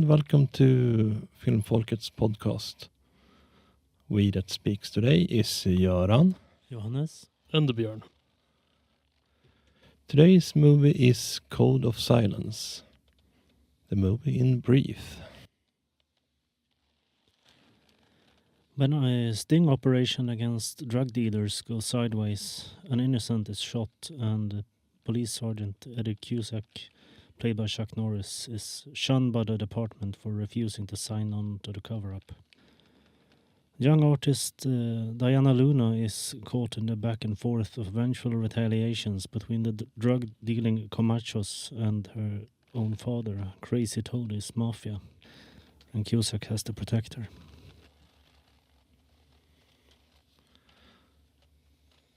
and welcome to Filmfolket's podcast. We that speaks today is Göran, Johannes, and Björn. Today's movie is Code of Silence. The movie in brief. when a sting operation against drug dealers goes sideways, an innocent is shot, and Police Sergeant Eddie Cusack, played by Chuck Norris, is shunned by the department for refusing to sign on to the cover-up. Young artist Diana Luna is caught in the back and forth of vengeful retaliations between the drug-dealing Comachos and her own father, Crazy Tony's mafia, and Cusack has to protect her.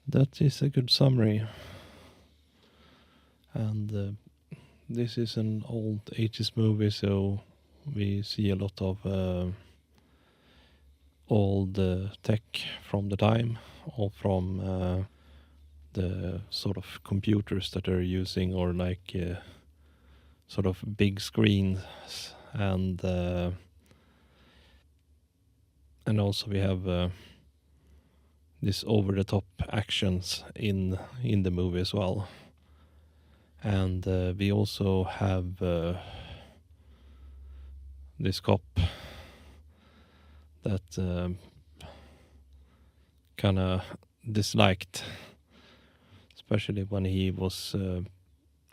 That is a good summary. And this is an old 80s movie, so we see a lot of old tech from the time, or from the sort of computers that they're using, or like sort of big screens, and also we have this over-the-top actions in the movie as well. And we also have this cop that kind of disliked, especially when he was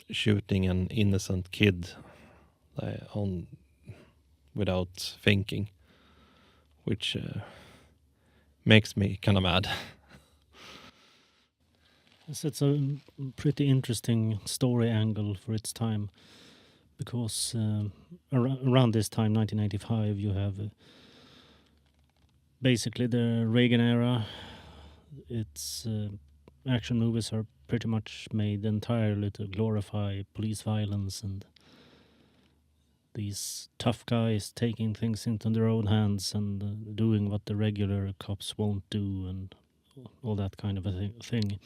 shooting an innocent kid on without thinking, which makes me kind of mad. It's a pretty interesting story angle for its time, because around this time, 1985, you have basically the Reagan era. It's action movies are pretty much made entirely to glorify police violence and these tough guys taking things into their own hands and doing what the regular cops won't do and all that kind of a thing.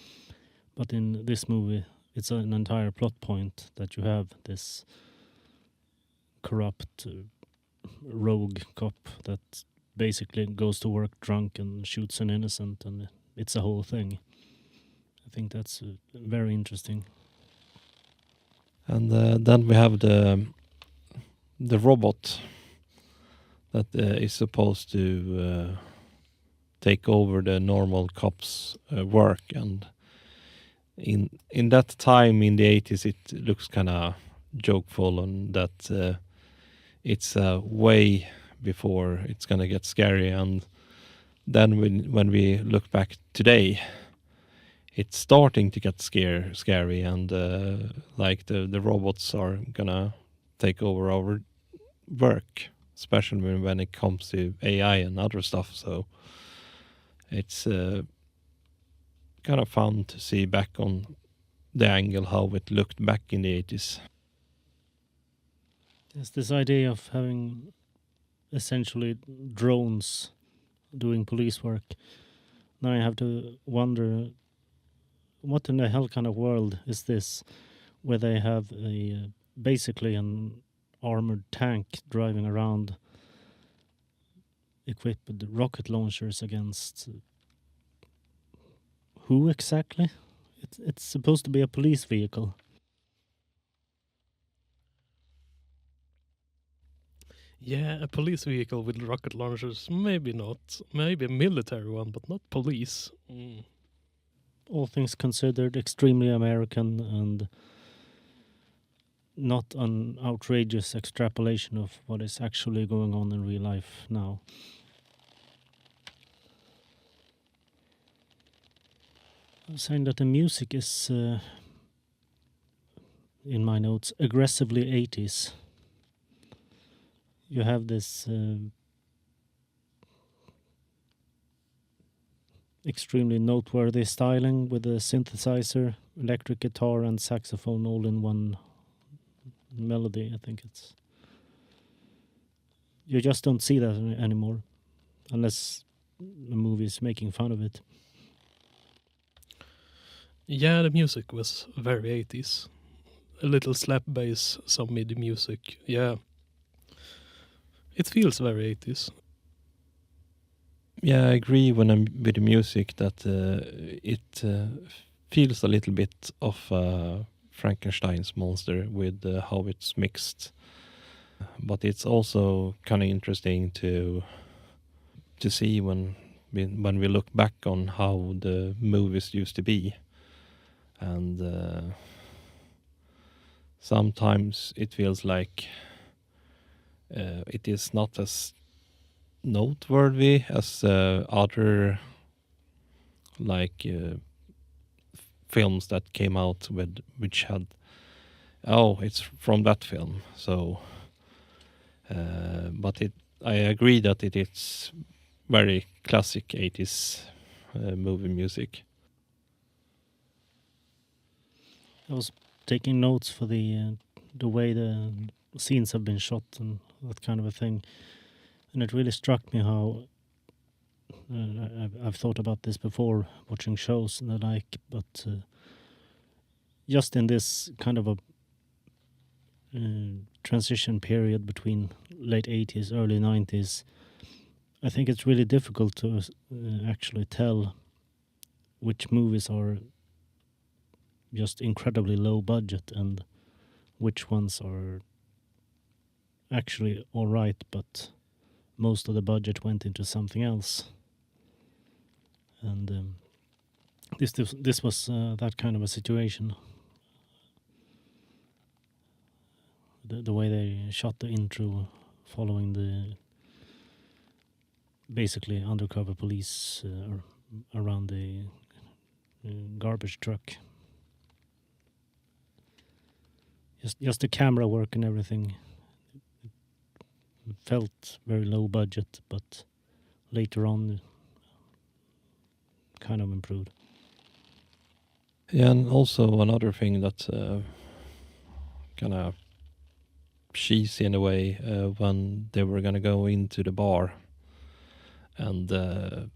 But in this movie, it's an entire plot point that you have this corrupt rogue cop that basically goes to work drunk and shoots an innocent, and it's a whole thing. I think that's very interesting. And then we have the robot that is supposed to take over the normal cops' work, and in that time in the 80s it looks kind of jokeful, and that it's way before it's gonna get scary. And then when we look back today, it's starting to get scary, and like the robots are gonna take over our work, especially when it comes to AI and other stuff. So it's kind of fun to see back on the angle how it looked back in the 80s. There's this idea of having essentially drones doing police work. Now I have to wonder, what in the hell kind of world is this, where they have a basically an armored tank driving around equipped with rocket launchers against who exactly? It's supposed to be a police vehicle. Yeah, a police vehicle with rocket launchers, maybe not. Maybe a military one, but not police. All things considered, extremely American and not an outrageous extrapolation of what is actually going on in real life now. I was saying that the music is, in my notes, aggressively 80s. You have this extremely noteworthy styling with a synthesizer, electric guitar and saxophone all in one melody. I think it's... You just don't see that anymore, unless the movie is making fun of it. Yeah, the music was very 80s. A little slap bass, some MIDI music, yeah. It feels very 80s. Yeah, I agree when I'm with the music that it feels a little bit of Frankenstein's monster with how it's mixed. But it's also kind of interesting to see when we look back on how the movies used to be, and sometimes it feels like it is not as noteworthy as other like films that came out with which had it's from that film. So but I agree that it is very classic 80s movie music. I was taking notes for the way the scenes have been shot and that kind of a thing, and it really struck me how I've thought about this before watching shows and the like, but just in this kind of a transition period between late 80s, early 90s, I think it's really difficult to actually tell which movies are just incredibly low budget and which ones are actually all right, but most of the budget went into something else. And this was that kind of a situation. The way they shot the intro, following the basically undercover police around the garbage truck. Just the camera work and everything felt very low budget, but later on kind of improved. Yeah, and also another thing that kind of cheesy in a way when they were gonna go into the bar and the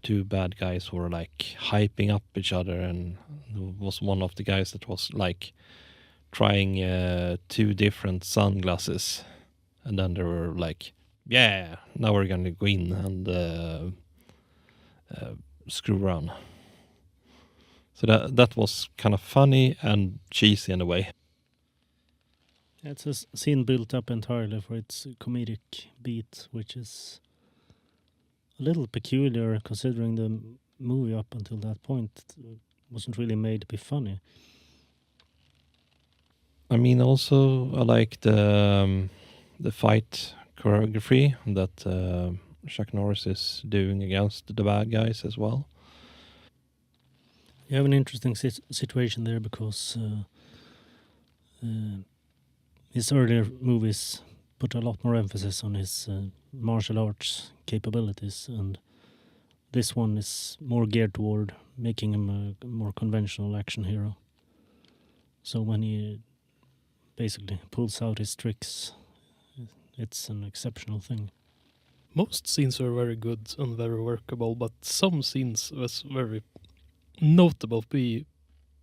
two bad guys were like hyping up each other, and there was one of the guys that was like trying two different sunglasses, and then they were like, yeah, now we're gonna go in and screw around. So that was kind of funny and cheesy in a way. It's a scene built up entirely for its comedic beat, which is a little peculiar considering the movie up until that point wasn't really made to be funny. I mean, also I like the fight choreography that Chuck Norris is doing against the bad guys as well. You have an interesting situation there because his earlier movies put a lot more emphasis on his martial arts capabilities, and this one is more geared toward making him a more conventional action hero. So when he basically pulls out his tricks, it's an exceptional thing. Most scenes were very good and very workable, but some scenes was very notable. Be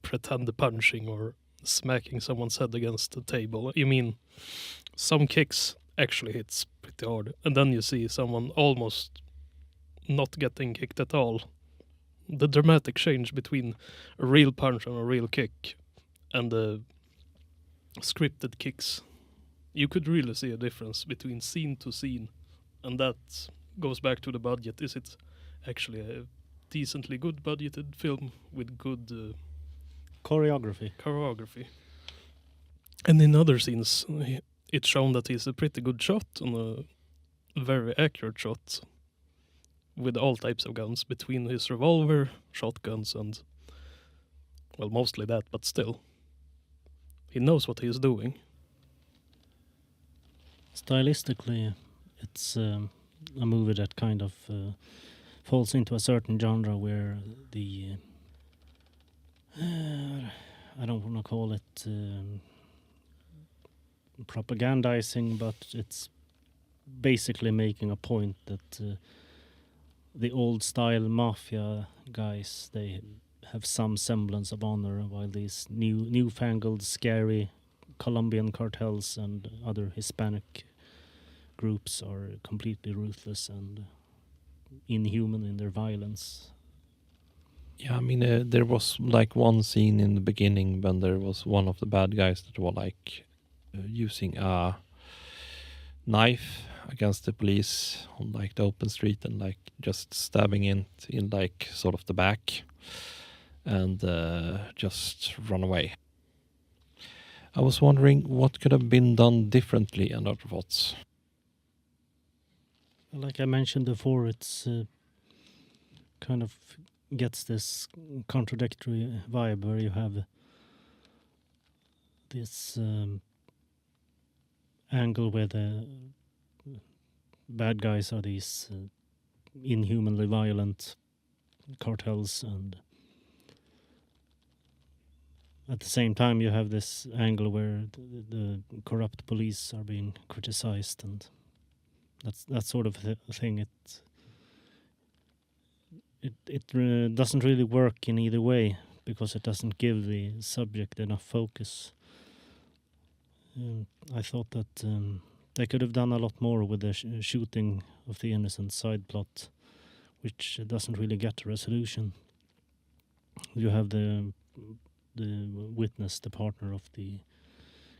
pretend punching or smacking someone's head against the table. You mean some kicks actually hits pretty hard, and then you see someone almost not getting kicked at all. The dramatic change between a real punch and a real kick and the scripted kicks, you could really see a difference between scene to scene, and that goes back to the budget. Is it actually a decently good budgeted film with good choreography? And in other scenes, it's shown that he's a pretty good shot and a very accurate shot with all types of guns, between his revolver, shotguns, and, well, mostly that, but still. He knows what he's doing. Stylistically, it's a movie that kind of falls into a certain genre where the I don't want to call it propagandizing, but it's basically making a point that the old style mafia guys, they have some semblance of honor, while these newfangled scary Colombian cartels and other Hispanic groups are completely ruthless and inhuman in their violence. Yeah, I mean, there was like one scene in the beginning when there was one of the bad guys that were like using a knife against the police on like the open street and like just stabbing it in like sort of the back and just run away. I was wondering what could have been done differently and other thoughts. Like I mentioned before, it's kind of gets this contradictory vibe where you have this angle where the bad guys are these inhumanly violent cartels, and at the same time you have this angle where the corrupt police are being criticized, and that's sort of a thing. It doesn't really work in either way because it doesn't give the subject enough focus. I thought that they could have done a lot more with the shooting of the innocent side plot, which doesn't really get a resolution. You have the witness, the partner of the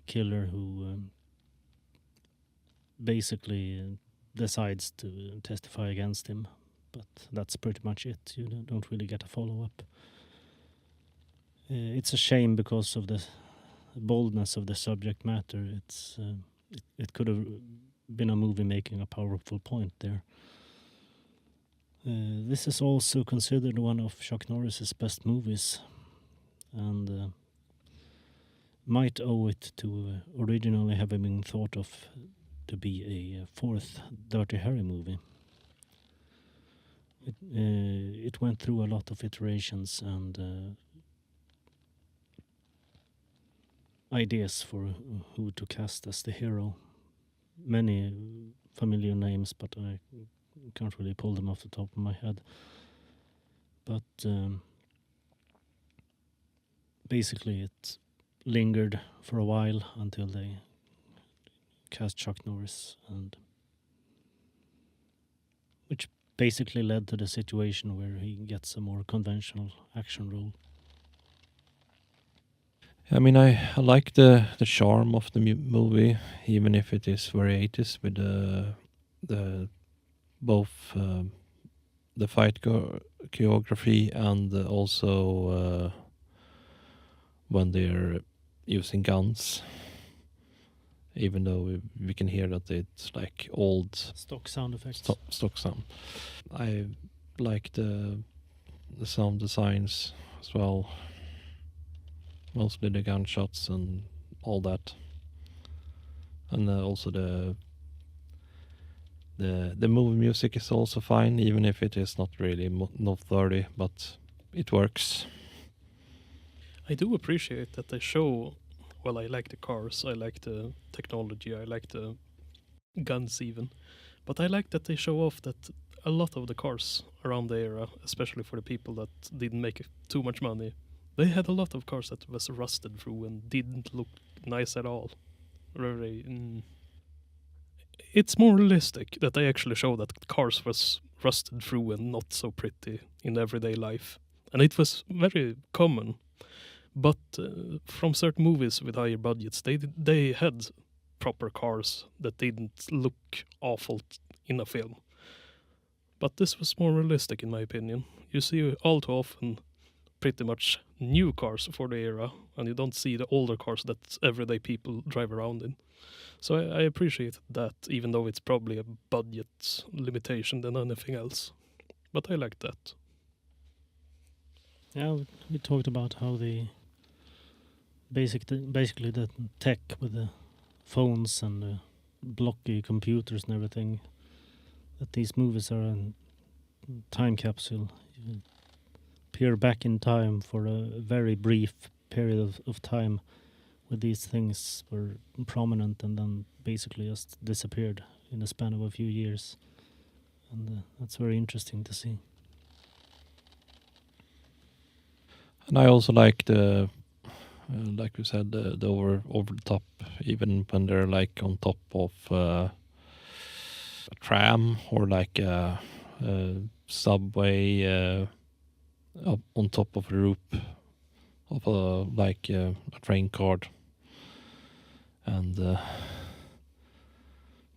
killer, who basically decides to testify against him, but that's pretty much it. You don't really get a follow-up. It's a shame because of the boldness of the subject matter. It could have been a movie making a powerful point there. This is also considered one of Chuck Norris's best movies, and might owe it to originally having been thought of to be a fourth Dirty Harry movie. It went through a lot of iterations and ideas for who to cast as the hero. Many familiar names, but I can't really pull them off the top of my head. But basically it lingered for a while until they cast Chuck Norris, and which basically led to the situation where he gets a more conventional action role. I mean, I like the charm of the movie, even if it is very 80s with the both the fight choreography and also when they're using guns. Even though we can hear that it's like old Stock sound effects. stock sound. I like the sound designs as well. Mostly the gunshots and all that, and also the movie music is also fine, even if it is not really noteworthy, but it works. I do appreciate that they show, well, I like the cars, I like the technology, I like the guns even, but I like that they show off that a lot of the cars around the era, especially for the people that didn't make too much money, they had a lot of cars that was rusted through and didn't look nice at all. It's more realistic that they actually show that cars was rusted through and not so pretty in everyday life. And it was very common. But from certain movies with higher budgets, they had proper cars that didn't look awful in a film. But this was more realistic in my opinion. You see all too often pretty much new cars for the era, and you don't see the older cars that everyday people drive around in. So I appreciate that, even though it's probably a budget limitation than anything else. But I like that. Yeah, we talked about how the basically the tech with the phones and the blocky computers and everything, that these movies are a time capsule. You peer back in time for a very brief period of time where these things were prominent and then basically just disappeared in the span of a few years. And that's very interesting to see. And I also like the like we said, the over the top, even when they're like on top of a tram or like a subway up on top of a roof of a train card, and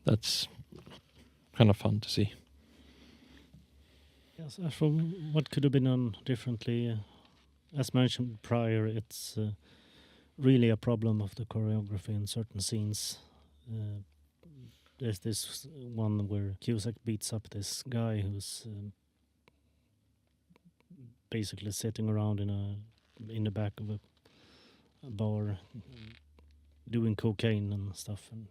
that's kind of fun to see. Yes, from what could have been done differently, as mentioned prior, it's really a problem of the choreography in certain scenes. There's this one where Cusack beats up this guy who's basically sitting around in the back of a bar doing cocaine and stuff, and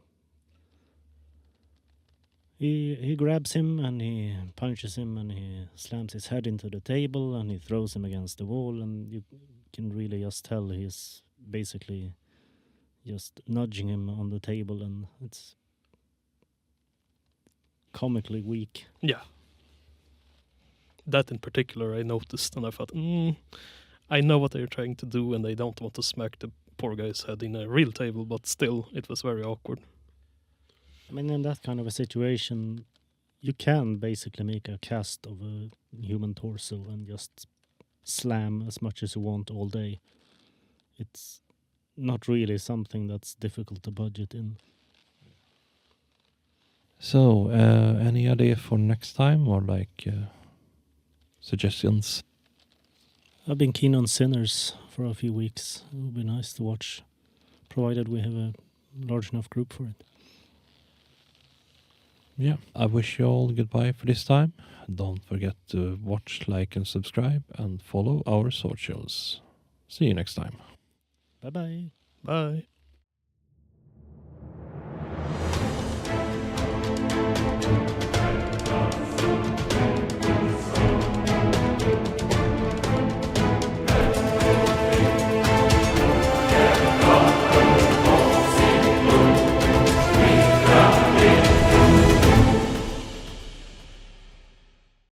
he grabs him and he punches him and he slams his head into the table and he throws him against the wall, and you can really just tell he's basically just nudging him on the table, and it's comically weak. Yeah. That in particular I noticed, and I thought, I know what they're trying to do, and they don't want to smack the poor guy's head in a real table, but still, it was very awkward. I mean, in that kind of a situation, you can basically make a cast of a human torso and just slam as much as you want all day. It's not really something that's difficult to budget in. So, any idea for next time, or like suggestions? I've been keen on Sinners for a few weeks. It would be nice to watch, provided we have a large enough group for it. Yeah, I wish you all goodbye for this time. Don't forget to watch, like, and subscribe, and follow our socials. See you next time. Bye-bye. Bye.